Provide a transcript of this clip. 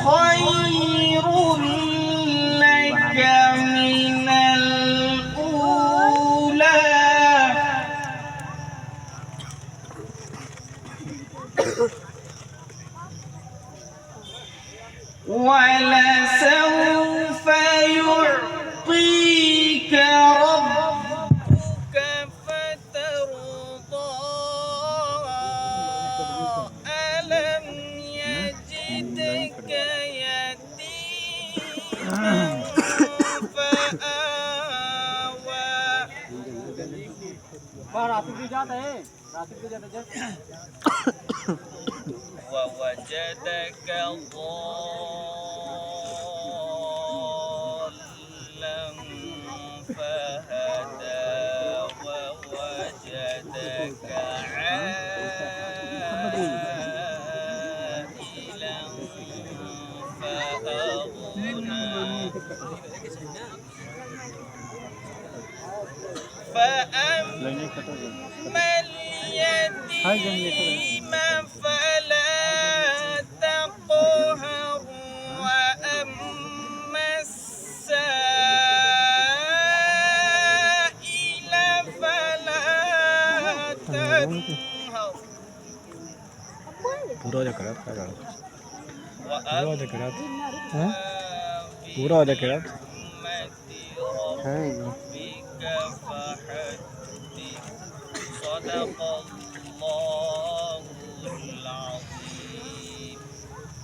خير لك من الأولى ولسوف يعطيك ربك فترضى ألم يجدك يتيما ووجدك ضالا فهدى ووجدك عائلا فأغنى فأما اليتيم فلا تقهر وأما السائل فلا تنهر पूरा हो जा करा था पूरा हो जा करा हैं पूरा हो जा करा है صدق الله